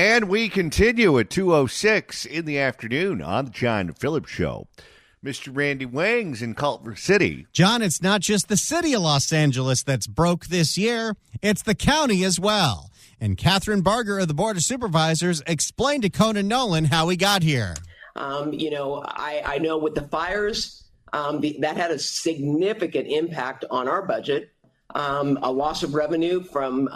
And we continue at 2:06 in the afternoon on the John Phillips Show. Mr. Randy Wang's in Culver City. John, it's not just the city of Los Angeles that's broke this year. It's the county as well. And Catherine Barger of the Board of Supervisors explained to Conan Nolan how we got here. I know with the fires, that had a significant impact on our budget, a loss of revenue from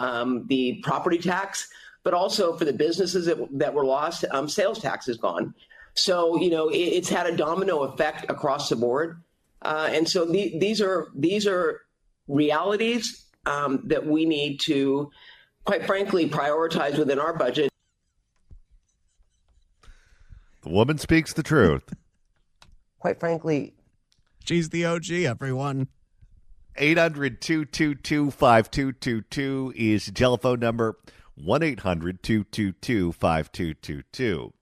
the property tax, but also for the businesses that were lost, sales tax is gone. So, it's had a domino effect across the board. And so these are realities that we need to, quite frankly, prioritize within our budget. The woman speaks the truth. Quite frankly, she's the OG, everyone. 800-222-5222 is the telephone number. 1-800-222-5222.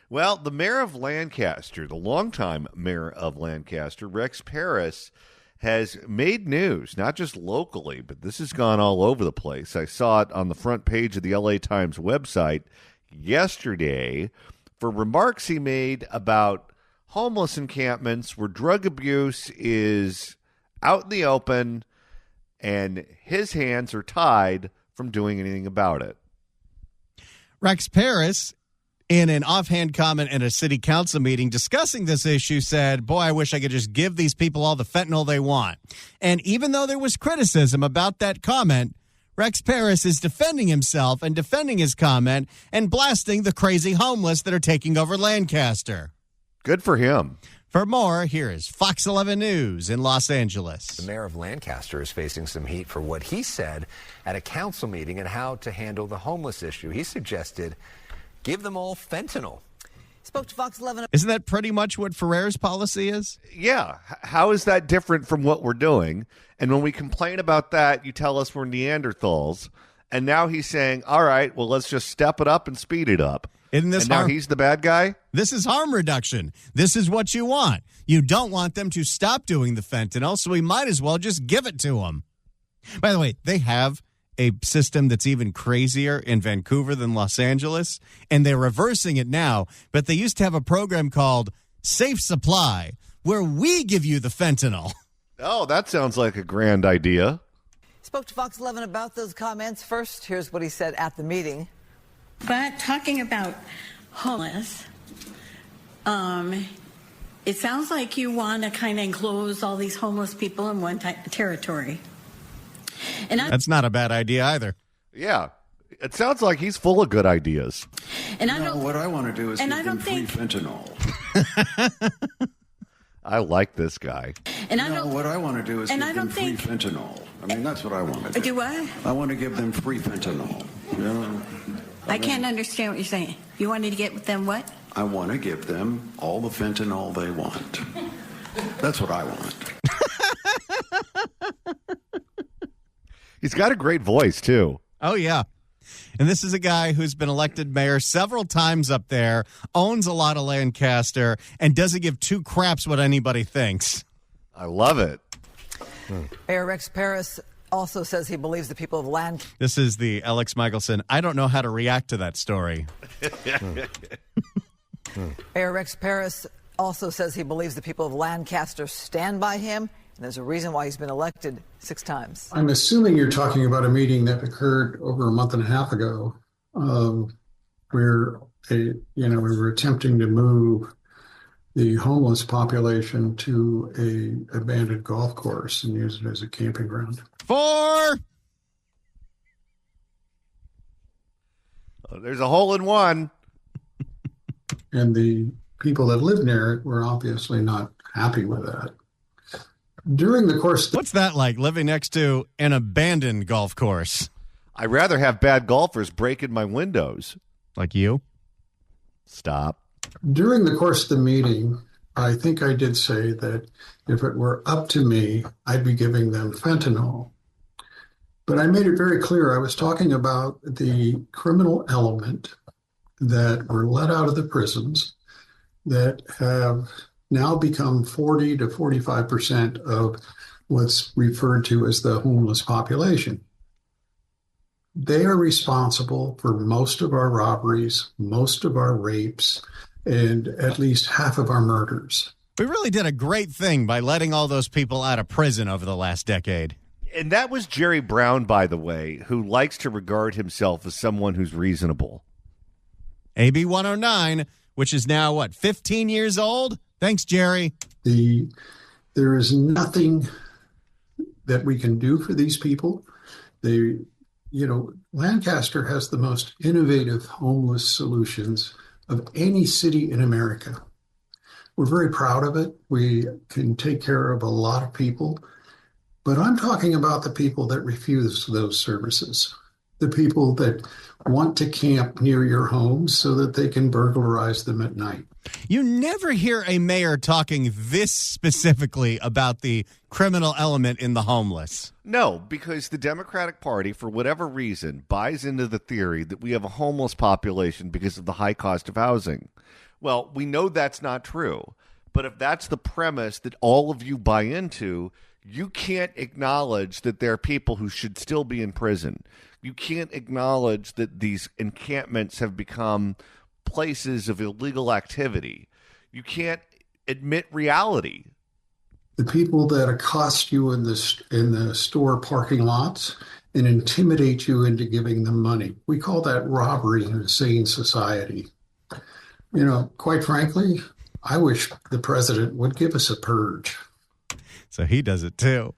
Well, the mayor of Lancaster, the longtime mayor of Lancaster, Rex Paris, has made news, not just locally, but this has gone all over the place. I saw it on the front page of the LA Times website yesterday for remarks he made about homeless encampments where drug abuse is out in the open and his hands are tied from doing anything about it. Rex Paris, in an offhand comment at a city council meeting discussing this issue, said, boy, I wish I could just give these people all the fentanyl they want. And even though there was criticism about that comment, Rex Paris is defending himself and defending his comment and blasting the crazy homeless that are taking over Lancaster. Good for him. For more, here is Fox 11 News in Los Angeles. The mayor of Lancaster is facing some heat for what he said at a council meeting and how to handle the homeless issue. He suggested give them all fentanyl. Spoke to Fox 11. Isn't that pretty much what Ferrer's policy is? Yeah. How is that different from what we're doing? And when we complain about that, you tell us we're Neanderthals. And now he's saying, all right, well, let's just step it up and speed it up. Isn't this and now he's the bad guy? This is harm reduction. This is what you want. You don't want them to stop doing the fentanyl, so we might as well just give it to them. By the way, they have a system that's even crazier in Vancouver than Los Angeles, and they're reversing it now. But they used to have a program called Safe Supply, where we give you the fentanyl. Oh, that sounds like a grand idea. Spoke to Fox 11 about those comments. First, here's what he said at the meeting. But talking about homeless, it sounds like you want to kind of enclose all these homeless people in one territory. And that's not a bad idea either. Yeah. It sounds like he's full of good ideas. And I don't, what I want to do is and give I them don't free think, fentanyl. I like this guy. And I don't, what I want to do is and give I them don't free think, fentanyl. I mean, that's what I want to do. Do what? I want to give them free fentanyl. You know? I can't understand what you're saying. You wanted to get them what? I want to give them all the fentanyl they want. That's what I want. He's got a great voice, too. Oh, yeah. And this is a guy who's been elected mayor several times up there, owns a lot of Lancaster, and doesn't give two craps what anybody thinks. I love it. Mayor Rex Paris also says he believes the people of Lancaster. This is the Alex Michelson. I don't know how to react to that story. Mayor Rex Paris also says he believes the people of Lancaster stand by him. And there's a reason why he's been elected 6 times. I'm assuming you're talking about a meeting that occurred over a month and a half ago, where we were attempting to move the homeless population to a abandoned golf course and use it as a camping ground. 4. Oh, there's a hole in one. And the people that lived near it were obviously not happy with that. During the course... What's that like, living next to an abandoned golf course? I'd rather have bad golfers breaking my windows. Like you? Stop. During the course of the meeting, I think I did say that if it were up to me, I'd be giving them fentanyl. But I made it very clear I was talking about the criminal element that were let out of the prisons that have now become 40 to 45% of what's referred to as the homeless population. They are responsible for most of our robberies, most of our rapes, and at least half of our murders. We really did a great thing by letting all those people out of prison over the last decade. And that was Jerry Brown, by the way, who likes to regard himself as someone who's reasonable. AB 109, which is now, 15 years old? Thanks, Jerry. There is nothing that we can do for these people. Lancaster has the most innovative homeless solutions of any city in America. We're very proud of it. We can take care of a lot of people. But I'm talking about the people that refuse those services, the people that want to camp near your homes so that they can burglarize them at night. You never hear a mayor talking this specifically about the criminal element in the homeless. No, because the Democratic Party, for whatever reason, buys into the theory that we have a homeless population because of the high cost of housing. Well, we know that's not true. But if that's the premise that all of you buy into, you can't acknowledge that there are people who should still be in prison. You can't acknowledge that these encampments have become places of illegal activity. You can't admit reality. The people that accost you in the store parking lots and intimidate you into giving them money. We call that robbery in a sane society. Quite frankly, I wish the president would give us a purge. So he does it too.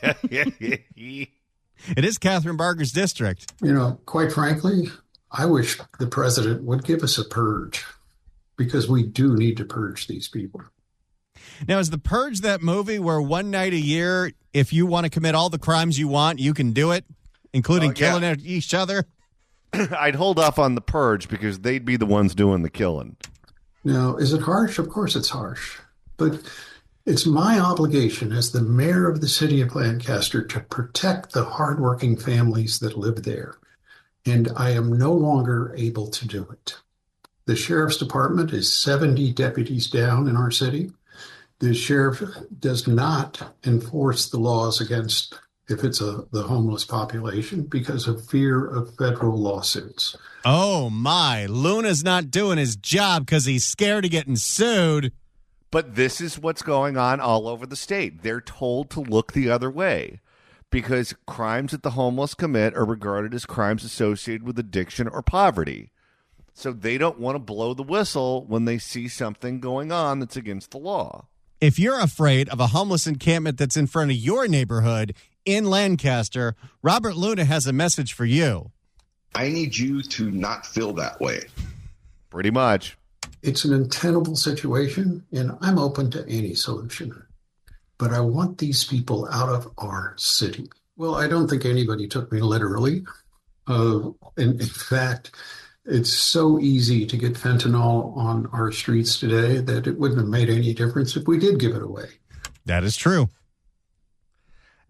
It is Catherine Barker's district. Quite frankly, I wish the president would give us a purge because we do need to purge these people. Now, is The Purge that movie where one night a year, if you want to commit all the crimes you want, you can do it, including killing each other? I'd hold off on The Purge because they'd be the ones doing the killing. Now, is it harsh? Of course it's harsh. But it's my obligation as the mayor of the city of Lancaster to protect the hardworking families that live there. And I am no longer able to do it. The sheriff's department is 70 deputies down in our city. The sheriff does not enforce the laws against, if it's the homeless population, because of fear of federal lawsuits. Oh, my. Luna's not doing his job because he's scared of getting sued. But this is what's going on all over the state. They're told to look the other way because crimes that the homeless commit are regarded as crimes associated with addiction or poverty. So they don't want to blow the whistle when they see something going on that's against the law. If you're afraid of a homeless encampment that's in front of your neighborhood in Lancaster, Robert Luna has a message for you. I need you to not feel that way. Pretty much. It's an untenable situation, and I'm open to any solution. But I want these people out of our city. Well, I don't think anybody took me literally. And in fact, it's so easy to get fentanyl on our streets today that it wouldn't have made any difference if we did give it away. That is true.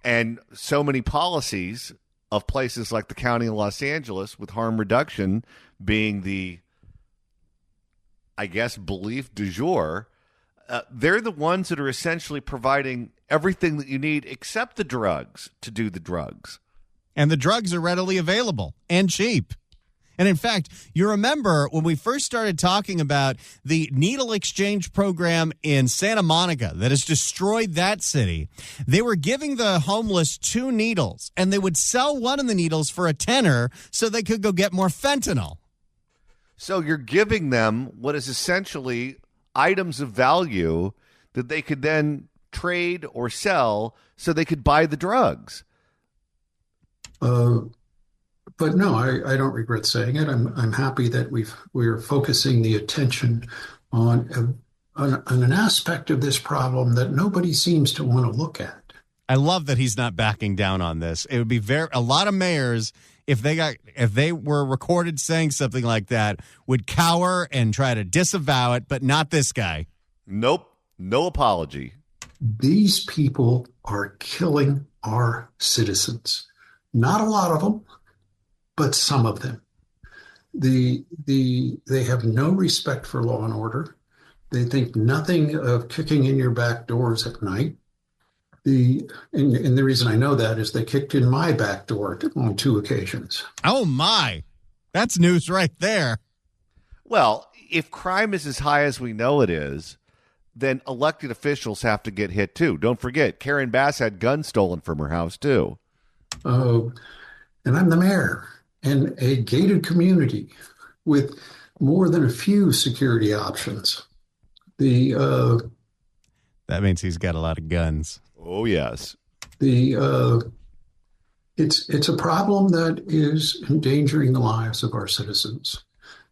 And so many policies of places like the County of Los Angeles with harm reduction being the, I guess, belief du jour, they're the ones that are essentially providing everything that you need except the drugs to do the drugs. And the drugs are readily available and cheap. And in fact, you remember when we first started talking about the needle exchange program in Santa Monica that has destroyed that city, they were giving the homeless 2 needles, and they would sell one of the needles for a tenner so they could go get more fentanyl. So you're giving them what is essentially items of value that they could then trade or sell so they could buy the drugs. But no, I don't regret saying it. I'm happy that we're focusing the attention on an aspect of this problem that nobody seems to want to look at. I love that he's not backing down on this. It would be a lot of mayors, if they were recorded saying something like that, would cower and try to disavow it, but not this guy. Nope, no apology. These people are killing our citizens. Not a lot of them, but some of them. They have no respect for law and order. They think nothing of kicking in your back doors at night. And the reason I know that is they kicked in my back door on 2 occasions. Oh, my. That's news right there. Well, if crime is as high as we know it is, then elected officials have to get hit too. Don't forget, Karen Bass had guns stolen from her house too. And I'm the mayor in a gated community with more than a few security options. That means he's got a lot of guns. Oh, yes. It's a problem that is endangering the lives of our citizens,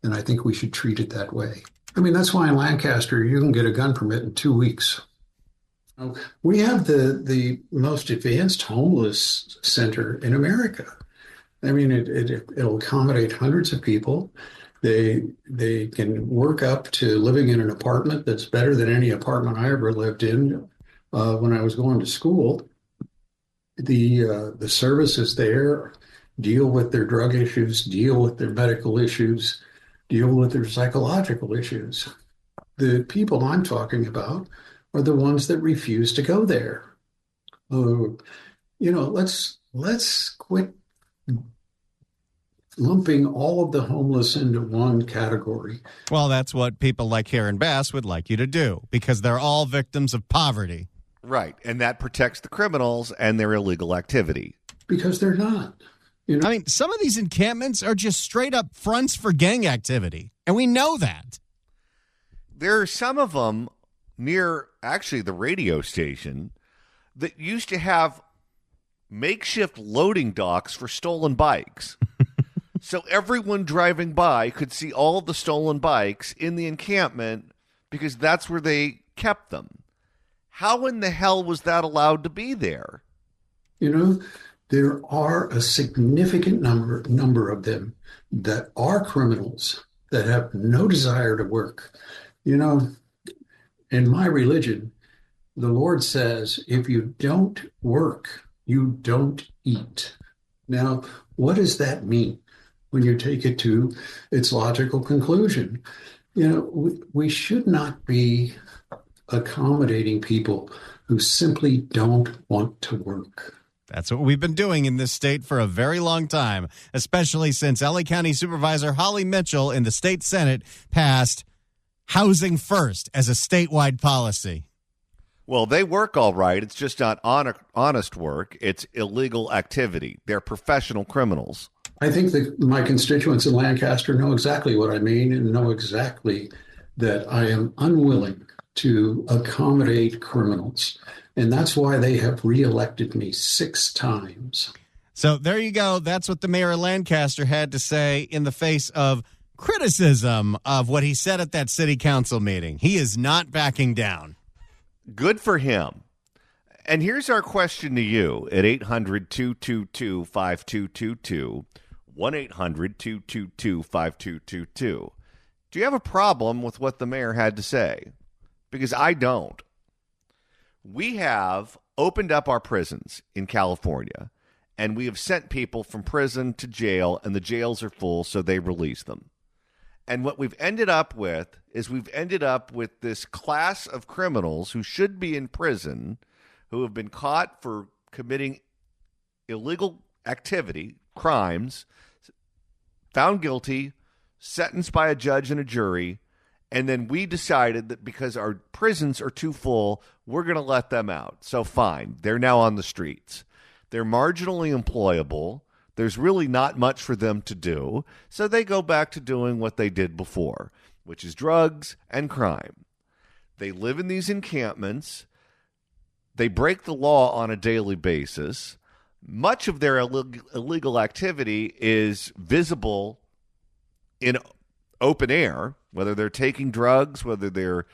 and I think we should treat it that way. I mean, that's why in Lancaster you can get a gun permit in 2 weeks. We have the most advanced homeless center in America. I mean, it'll accommodate hundreds of people. They can work up to living in an apartment that's better than any apartment I ever lived in when I was going to school. The services there deal with their drug issues, deal with their medical issues, deal with their psychological issues. The people I'm talking about are the ones that refuse to go there. Let's quit lumping all of the homeless into one category. Well, that's what people like Karen Bass would like you to do, because they're all victims of poverty. Right, and that protects the criminals and their illegal activity. Because they're not. I mean, some of these encampments are just straight up fronts for gang activity, and we know that. There are some of them near, actually, the radio station that used to have makeshift loading docks for stolen bikes. So everyone driving by could see all the stolen bikes in the encampment because that's where they kept them. How in the hell was that allowed to be there? There are a significant number of them that are criminals that have no desire to work. In my religion, the Lord says, if you don't work, you don't eat. Now, what does that mean when you take it to its logical conclusion? We should not be accommodating people who simply don't want to work. That's what we've been doing in this state for a very long time, especially since LA County Supervisor Holly Mitchell in the state Senate passed housing first as a statewide policy. Well, they work all right. It's just not honest work. It's illegal activity. They're professional criminals. I think that my constituents in Lancaster know exactly what I mean and know exactly that I am unwilling to accommodate criminals. And that's why they have reelected me 6 times. So there you go. That's what the mayor of Lancaster had to say in the face of criticism of what he said at that city council meeting. He is not backing down. Good for him. And here's our question to you at 800-222-5222, 1-800-222-5222. Do you have a problem with what the mayor had to say? Because I don't. We have opened up our prisons in California, and we have sent people from prison to jail, and the jails are full, so they release them. And what we've ended up with is this class of criminals who should be in prison, who have been caught for committing illegal activity, crimes, found guilty, sentenced by a judge and a jury, and then we decided that because our prisons are too full, we're going to let them out. So fine, they're now on the streets. They're marginally employable. There's really not much for them to do. So they go back to doing what they did before, which is drugs and crime. They live in these encampments. They break the law on a daily basis. Much of their illegal activity is visible in open air, whether they're taking drugs, whether they're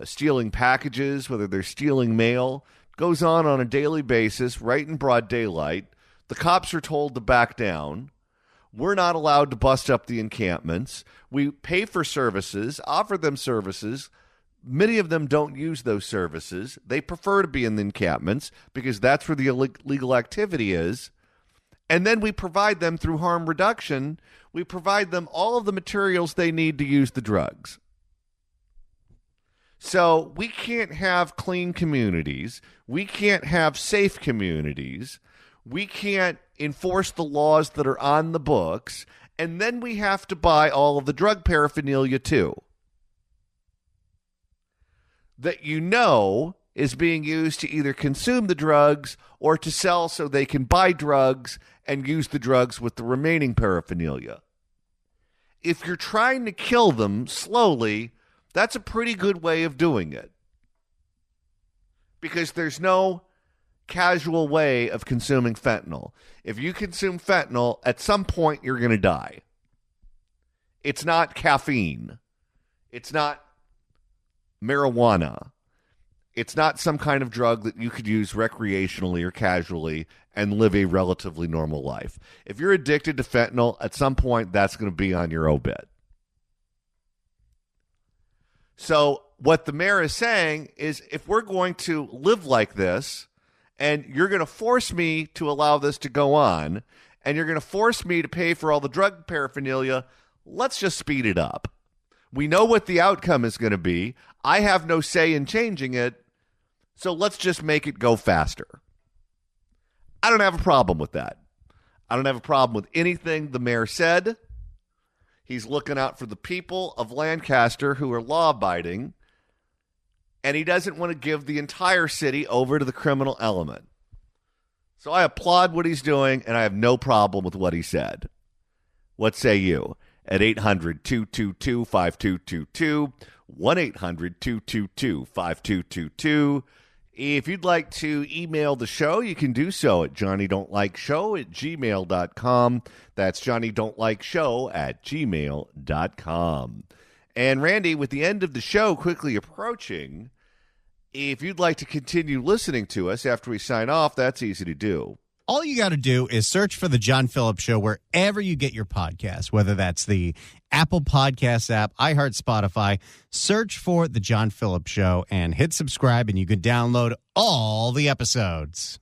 stealing packages, whether they're stealing mail, goes on a daily basis, right in broad daylight. The cops are told to back down. We're not allowed to bust up the encampments. We pay for services, offer them services. Many of them don't use those services. They prefer to be in the encampments because that's where the illegal activity is. And then we provide them through harm reduction. We provide them all of the materials they need to use the drugs. So we can't have clean communities. We can't have safe communities. We can't enforce the laws that are on the books. And then we have to buy all of the drug paraphernalia too, that is being used to either consume the drugs or to sell so they can buy drugs and use the drugs with the remaining paraphernalia. If you're trying to kill them slowly, that's a pretty good way of doing it, because there's no casual way of consuming fentanyl. If you consume fentanyl, at some point you're going to die. It's not caffeine. It's not marijuana. It's not some kind of drug that you could use recreationally or casually and live a relatively normal life. If you're addicted to fentanyl, at some point that's going to be on your obit. So what the mayor is saying is, if we're going to live like this, and you're going to force me to allow this to go on, and you're going to force me to pay for all the drug paraphernalia, let's just speed it up. We know what the outcome is going to be. I have no say in changing it, so let's just make it go faster. I don't have a problem with that. I don't have a problem with anything the mayor said. He's looking out for the people of Lancaster who are law-abiding, and he doesn't want to give the entire city over to the criminal element. So I applaud what he's doing, and I have no problem with what he said. What say you? At 800-222-5222, 1-800-222-5222. If you'd like to email the show, you can do so at johnnydon'tlikeshow@gmail.com. That's johnnydon'tlikeshow@gmail.com. And Randy, with the end of the show quickly approaching, if you'd like to continue listening to us after we sign off, that's easy to do. All you got to do is search for The John Phillips Show wherever you get your podcasts, whether that's the Apple Podcasts app, iHeart, Spotify. Search for The John Phillips Show and hit subscribe, and you can download all the episodes.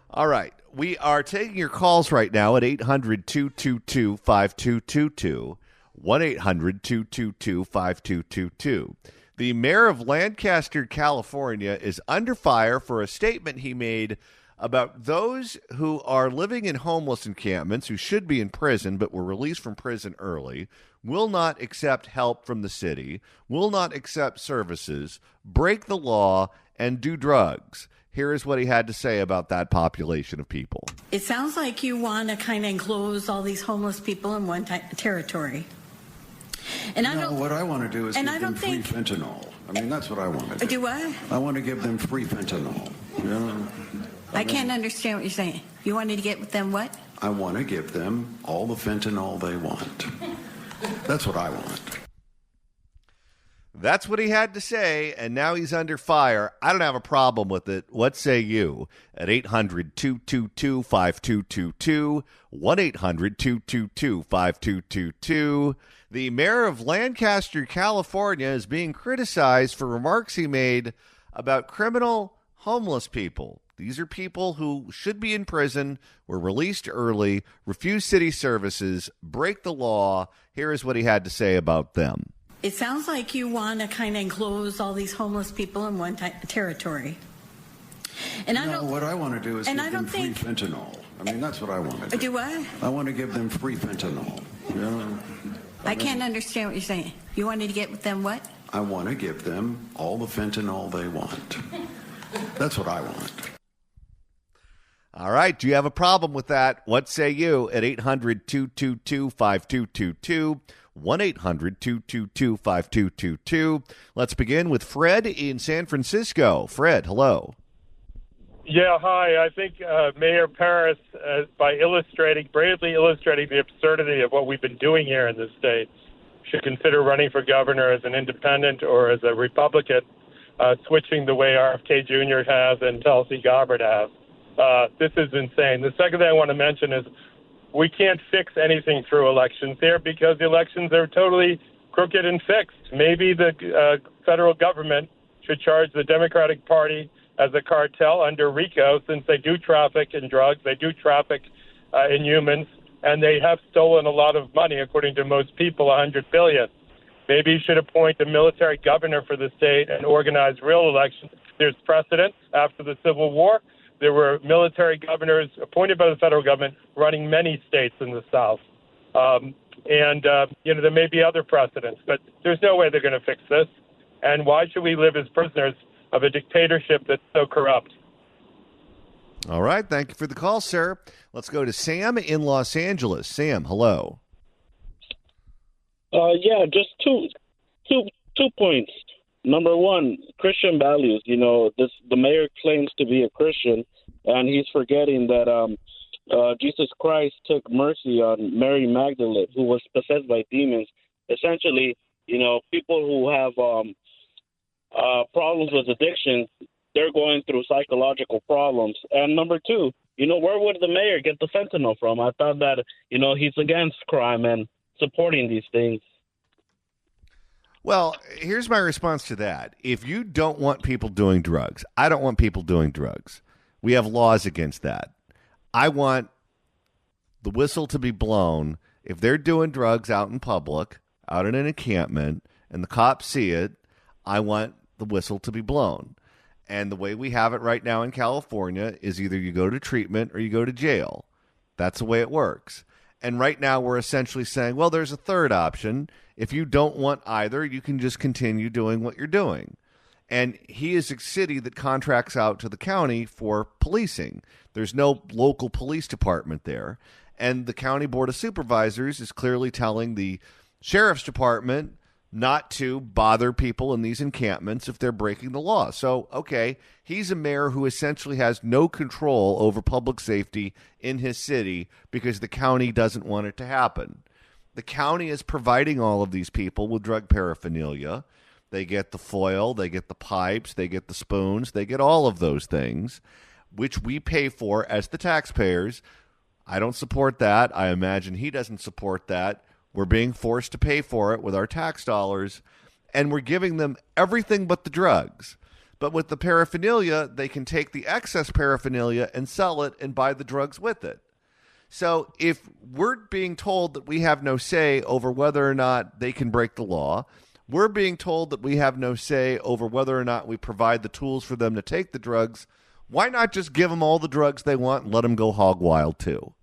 All right. We are taking your calls right now at 800-222-5222, 1-800-222-5222. The mayor of Lancaster, California, is under fire for a statement he made about those who are living in homeless encampments who should be in prison but were released from prison early, will not accept help from the city, will not accept services, break the law, and do drugs. Here is what he had to say about that population of people. It sounds like you want to kind of enclose all these homeless people in one territory. And what I want to do is give them free fentanyl. I mean, that's what I want to do. Do what? I want to give them free fentanyl. You know? I can't understand what you're saying. You wanted to get them what? I want to give them all the fentanyl they want. That's what I want. That's what he had to say, and now he's under fire. I don't have a problem with it. What say you? At 800-222-5222, 1-800-222-5222. The mayor of Lancaster, California, is being criticized for remarks he made about criminal homeless people. These are people who should be in prison, were released early, refuse city services, break the law. Here is what he had to say about them. It sounds like you want to kind of enclose all these homeless people in one territory. And what I want to do is give them free fentanyl. I mean, that's what I want to do. Do what? I want to give them free fentanyl. You know? I can't understand what you're saying. You wanted to get them what? I want to give them all the fentanyl they want. That's what I want. All right. Do you have a problem with that? What say you? At 800-222-5222, 1-800-222-5222. Let's begin with Fred in San Francisco. Fred, hello. Yeah, hi. I think Mayor Paris, by bravely illustrating the absurdity of what we've been doing here in this state, should consider running for governor as an independent or as a Republican, switching the way RFK Jr. has and Tulsi Gabbard has. This is insane. The second thing I want to mention is we can't fix anything through elections here because the elections are totally crooked and fixed. Maybe the federal government should charge the Democratic Party as a cartel under RICO, since they do traffic in drugs, they do traffic in humans, and they have stolen a lot of money, according to most people, $100 billion. Maybe he should appoint a military governor for the state and organize real elections. There's precedent. After the Civil War, there were military governors appointed by the federal government running many states in the South. There may be other precedents, but there's no way they're going to fix this. And why should we live as prisoners of a dictatorship that's so corrupt? All right. Thank you for the call, sir. Let's go to Sam in Los Angeles. Sam, hello. Just two points. Number one, Christian values. The mayor claims to be a Christian, and he's forgetting that Jesus Christ took mercy on Mary Magdalene, who was possessed by demons. Essentially, people who have problems with addiction, they're going through psychological problems. And number two, where would the mayor get the fentanyl from? I thought that, he's against crime and supporting these things. Well, here's my response to that. If you don't want people doing drugs, I don't want people doing drugs. We have laws against that. I want the whistle to be blown if they're doing drugs out in public, out in an encampment, and the cops see it. I want the whistle to be blown. And the way we have it right now in California is either you go to treatment or you go to jail. That's the way it works. And right now we're essentially saying, well, there's a third option. If you don't want either, you can just continue doing what you're doing. And he is a city that contracts out to the county for policing. There's no local police department there. And the county board of supervisors is clearly telling the sheriff's department not to bother people in these encampments if they're breaking the law. So, okay, he's a mayor who essentially has no control over public safety in his city because the county doesn't want it to happen. The county is providing all of these people with drug paraphernalia. They get the foil, they get the pipes, they get the spoons, they get all of those things, which we pay for as the taxpayers. I don't support that. I imagine he doesn't support that. We're being forced to pay for it with our tax dollars, and we're giving them everything but the drugs. But with the paraphernalia, they can take the excess paraphernalia and sell it and buy the drugs with it. So if we're being told that we have no say over whether or not they can break the law, we're being told that we have no say over whether or not we provide the tools for them to take the drugs, why not just give them all the drugs they want and let them go hog wild too?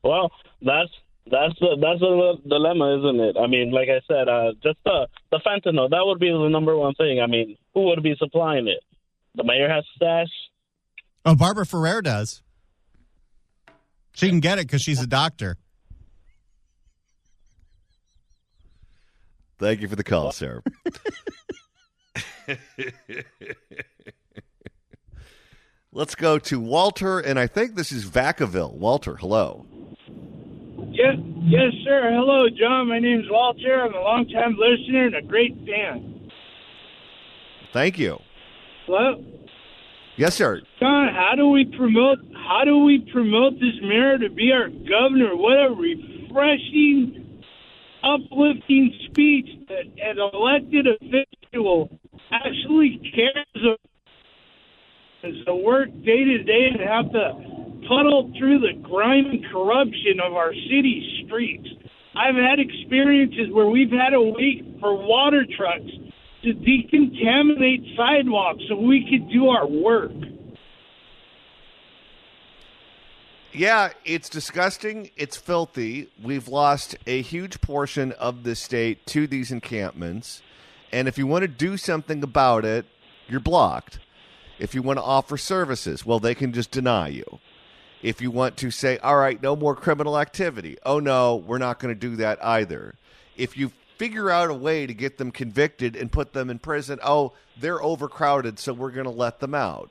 Well, that's a dilemma, isn't it? I mean, like I said, just the fentanyl, that would be the number one thing. I mean, who would be supplying it? The mayor has stash. Oh, Barbara Ferrer does. She can get it because she's a doctor. Thank you for the call, Sarah. Let's go to Walter, and I think this is Vacaville. Walter, hello. Yes, sir. Hello, John. My name's Walter. I'm a longtime listener and a great fan. Thank you. Hello? Yes, sir. John, how do we promote this mayor to be our governor? What a refreshing, uplifting speech that an elected official actually cares about to work day to day and have to puddle through the grime and corruption of our city streets. I've had experiences where we've had to wait for water trucks to decontaminate sidewalks so we could do our work. Yeah, it's disgusting. It's filthy. We've lost a huge portion of the state to these encampments. And if you want to do something about it, you're blocked. If you want to offer services, well, they can just deny you. If you want to say, all right, no more criminal activity. Oh, no, we're not going to do that either. If you figure out a way to get them convicted and put them in prison, oh, they're overcrowded, so we're going to let them out.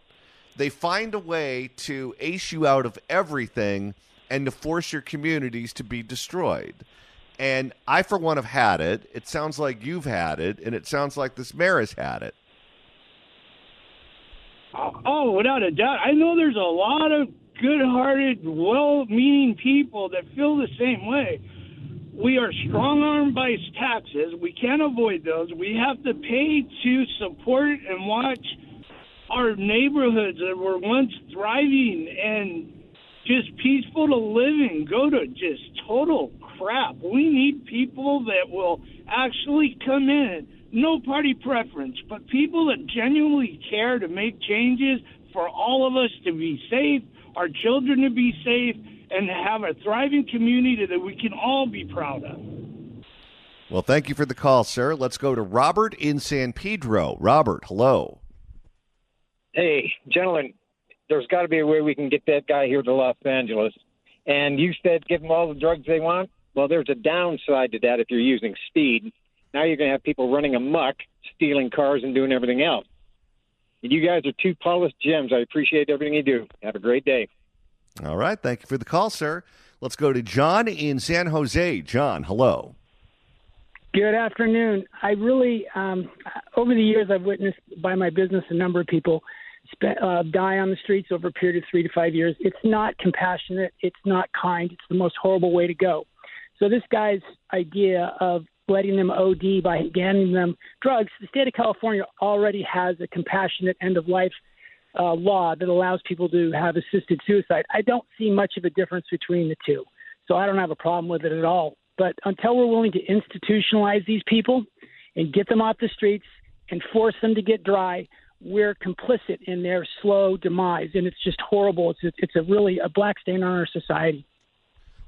They find a way to ace you out of everything and to force your communities to be destroyed. And I, for one, have had it. It sounds like you've had it, and it sounds like this mayor has had it. Oh, without a doubt. I know there's a lot of good-hearted, well-meaning people that feel the same way. We are strong-armed by taxes. We can't avoid those. We have to pay to support and watch our neighborhoods that were once thriving and just peaceful to live in go to just total crap. We need people that will actually come in, no party preference, but people that genuinely care to make changes for all of us to be safe, our children to be safe, and to have a thriving community that we can all be proud of. Well, thank you for the call, sir. Let's go to Robert in San Pedro. Robert, hello. Hey, gentlemen, there's got to be a way we can get that guy here to Los Angeles. And you said give them all the drugs they want. Well, there's a downside to that if you're using speed. Now you're going to have people running amok, stealing cars and doing everything else. And you guys are two polished gems. I appreciate everything you do. Have a great day. All right. Thank you for the call, sir. Let's go to John in San Jose. John, hello. Good afternoon. I really, over the years, I've witnessed by my business a number of people die on the streets over a period of 3 to 5 years. It's not compassionate. It's not kind. It's the most horrible way to go. So this guy's idea of letting them OD by handing them drugs, the state of California already has a compassionate end-of-life law that allows people to have assisted suicide. I don't see much of a difference between the two. So I don't have a problem with it at all. But until we're willing to institutionalize these people and get them off the streets and force them to get dry, we're complicit in their slow demise. And it's just horrible. It's a really a black stain on our society.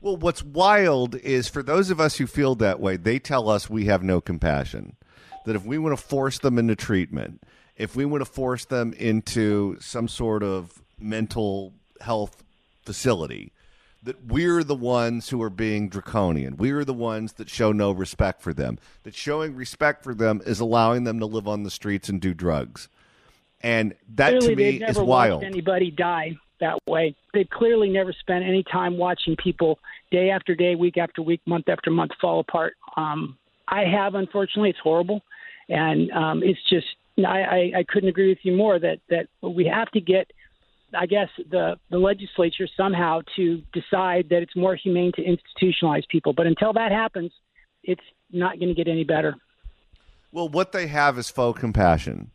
Well, what's wild is for those of us who feel that way, they tell us we have no compassion. That if we want to force them into treatment, if we want to force them into some sort of mental health facility, that we're the ones who are being draconian. We're the ones that show no respect for them. That showing respect for them is allowing them to live on the streets and do drugs. And that Clearly, to me they've is never wild. watched anybody die that way. They've clearly never spent any time watching people day after day, week after week, month after month fall apart. I have, unfortunately. It's horrible. And it's just, I couldn't agree with you more that we have to get, I guess, the legislature somehow to decide that it's more humane to institutionalize people. But until that happens, it's not going to get any better. Well, what they have is faux compassion.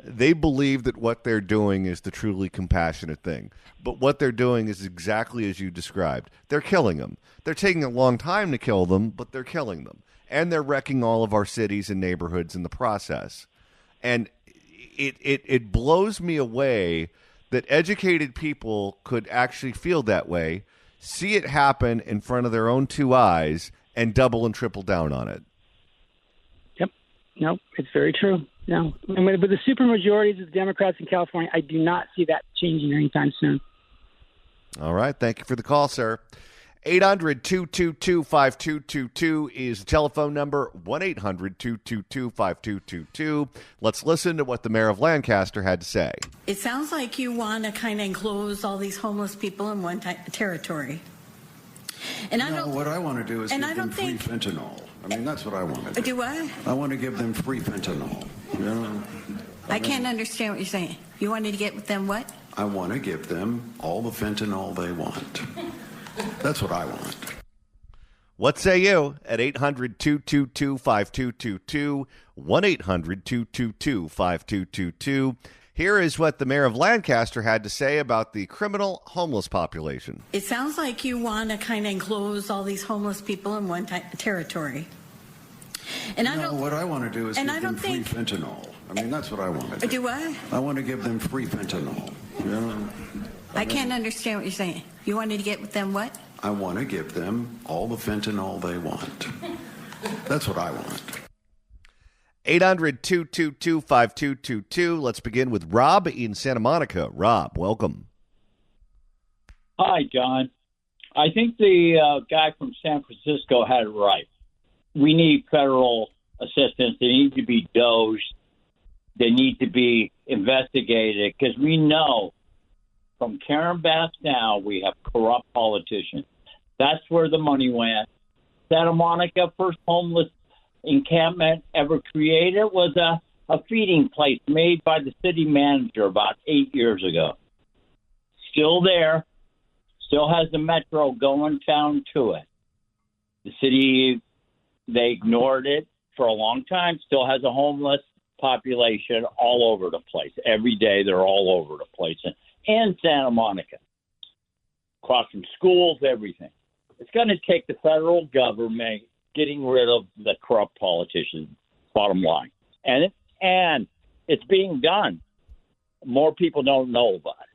They believe that what they're doing is the truly compassionate thing. But what they're doing is exactly as you described. They're killing them. They're taking a long time to kill them, but they're killing them. And they're wrecking all of our cities and neighborhoods in the process. And it blows me away that educated people could actually feel that way, see it happen in front of their own two eyes, and double and triple down on it. Yep. No, it's very true. No. And with the supermajorities of the Democrats in California, I do not see that changing anytime soon. All right. Thank you for the call, sir. 800-222-5222 is the telephone number, 1-800-222-5222. Let's listen to what the mayor of Lancaster had to say. It sounds like you want to kind of enclose all these homeless people in one territory. And what I want to do is and give I them don't free think- fentanyl. I mean, that's what I want to do. Do what? I want to give them free fentanyl. You know? I can't understand what you're saying. You wanted to get with them what? I want to give them all the fentanyl they want. That's what I want. What say you at 800-222-5222, 1-800-222-5222. Here is what the mayor of Lancaster had to say about the criminal homeless population. It sounds like you want to kind of enclose all these homeless people in one territory. And I don't. What I want to do is and give I them don't free think- fentanyl. I mean, that's what I want to do. Do what? I want to give them free fentanyl. You know? I can't understand what you're saying. You wanted to get with them what? I want to give them all the fentanyl they want. That's what I want. 800-222-5222. Let's begin with Rob in Santa Monica. Rob, welcome. Hi, John. I think the guy from San Francisco had it right. We need federal assistance. They need to be dosed. They need to be investigated because we know from Karen Bass now we have corrupt politicians. That's where the money went. Santa Monica, first homeless encampment ever created, was a feeding place made by the city manager about 8 years ago. Still there. Still has the metro going down to it. The city, they ignored it for a long time, still has a homeless population all over the place. Every day they're all over the place. And Santa Monica. across from schools, everything. It's going to take the federal government getting rid of the corrupt politicians, bottom line. And it's being done. More people don't know about it.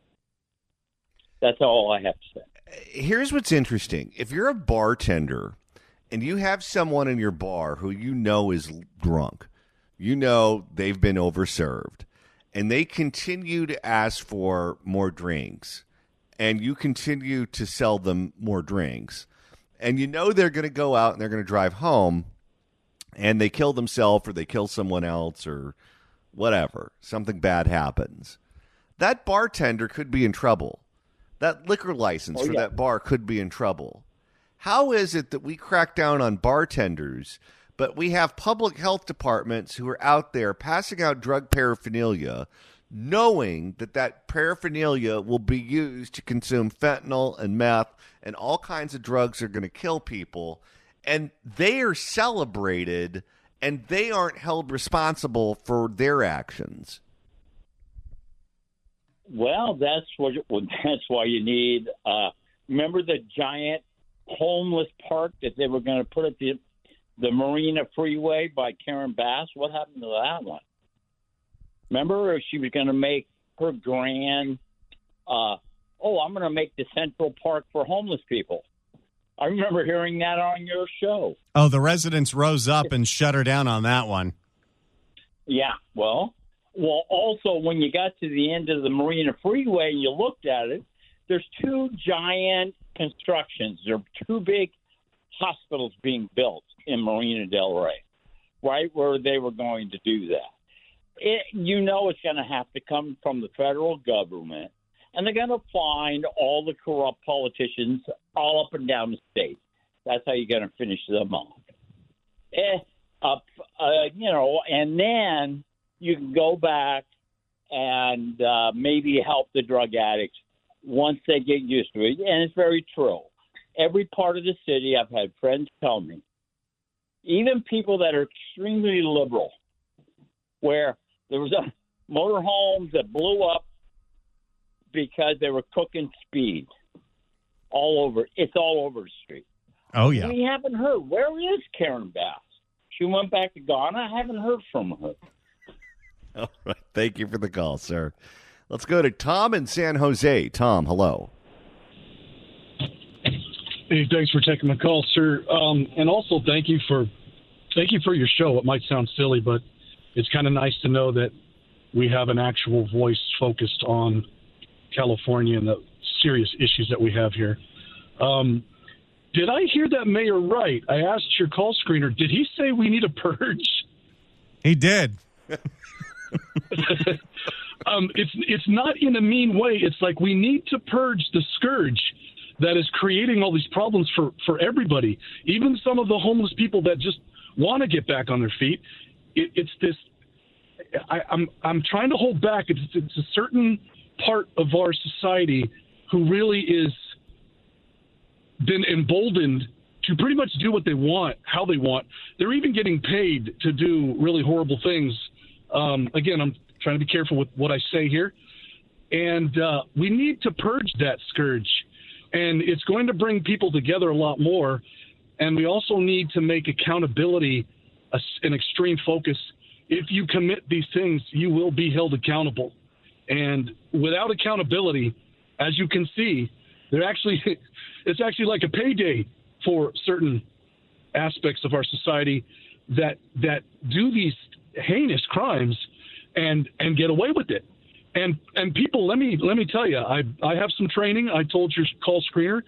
That's all I have to say. Here's what's interesting. If you're a bartender and you have someone in your bar who you know is drunk, you know they've been overserved, and they continue to ask for more drinks, and you continue to sell them more drinks, and you know they're going to go out and they're going to drive home, and they kill themselves or they kill someone else or whatever, something bad happens, that bartender could be in trouble. That liquor license for that bar could be in trouble. How is it that we crack down on bartenders, but we have public health departments who are out there passing out drug paraphernalia, knowing that that paraphernalia will be used to consume fentanyl and meth and all kinds of drugs that are going to kill people, and they are celebrated and they aren't held responsible for their actions? Well, that's why you need. Remember the giant homeless park that they were going to put at the Marina Freeway by Karen Bass? What happened to that one? Remember, she was going to make her grand. I'm going to make the Central Park for homeless people. I remember hearing that on your show. Oh, the residents rose up and shut her down on that one. Yeah, well, also, when you got to the end of the Marina Freeway and you looked at it, there's two giant constructions. There are two big hospitals being built in Marina Del Rey, right where they were going to do that. It's going to have to come from the federal government, and they're going to find all the corrupt politicians all up and down the state. That's how you're going to finish them off. And then you can go back and maybe help the drug addicts once they get used to it. And it's very true. Every part of the city, I've had friends tell me, even people that are extremely liberal, where there was a motorhomes that blew up because they were cooking speed all over. It's all over the street. Oh, yeah. We haven't heard. Where is Karen Bass? She went back to Ghana. I haven't heard from her. All right. Thank you for the call, sir. Let's go to Tom in San Jose. Tom, hello. Hey, thanks for taking my call, sir. And also thank you for your show. It might sound silly, but it's kind of nice to know that we have an actual voice focused on California and the serious issues that we have here. Did I hear that mayor right? I asked your call screener, did he say we need a purge? He did. It's not in a mean way. It's like we need to purge the scourge that is creating all these problems for everybody, even some of the homeless people that just want to get back on their feet. It's this. I'm trying to hold back. It's a certain part of our society who really is been emboldened to pretty much do what they want, how they want. They're even getting paid to do really horrible things. Again, I'm trying to be careful with what I say here. And we need to purge that scourge. And it's going to bring people together a lot more. And we also need to make accountability an extreme focus. If you commit these things, you will be held accountable. And without accountability, as you can see, it's actually like a payday for certain aspects of our society that do these heinous crimes and get away with it. And people, let me tell you, I have some training. I told your call screener.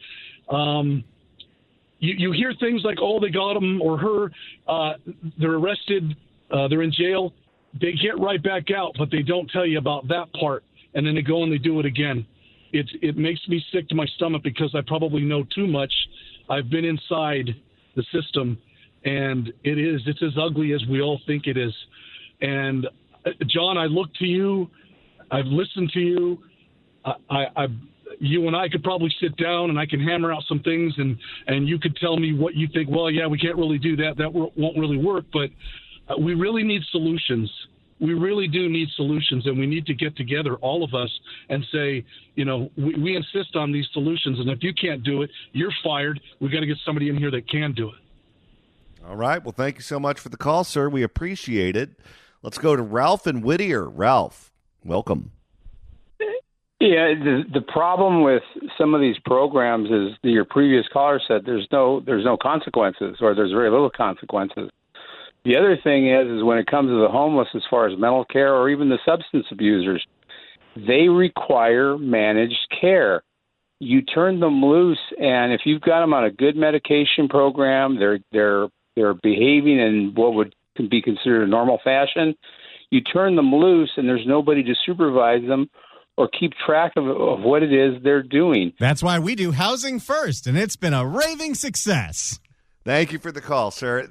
You hear things like, oh, they got him or her, they're arrested, they're in jail. They get right back out, but they don't tell you about that part. And then they go and they do it again. It makes me sick to my stomach because I probably know too much. I've been inside the system, and it's as ugly as we all think it is. And John, I look to you. I've listened to you. You and I could probably sit down and I can hammer out some things, and you could tell me what you think. Well, yeah, we can't really do that. That won't really work. But we really need solutions. we really do need solutions, and we need to get together, all of us, and say, we insist on these solutions, and if you can't do it, you're fired. We've got to get somebody in here that can do it. All right. Well, thank you so much for the call, sir. We appreciate it. Let's go to Ralph in Whittier. Ralph, welcome. Yeah, the problem with some of these programs is your previous caller said there's no consequences, or there's very little consequences. The other thing is when it comes to the homeless, as far as mental care or even the substance abusers, they require managed care. You turn them loose, and if you've got them on a good medication program, they're behaving in what would be considered a normal fashion. You turn them loose, and there's nobody to supervise them or keep track of what it is they're doing. That's why we do Housing First, and it's been a raving success. Thank you for the call, sir.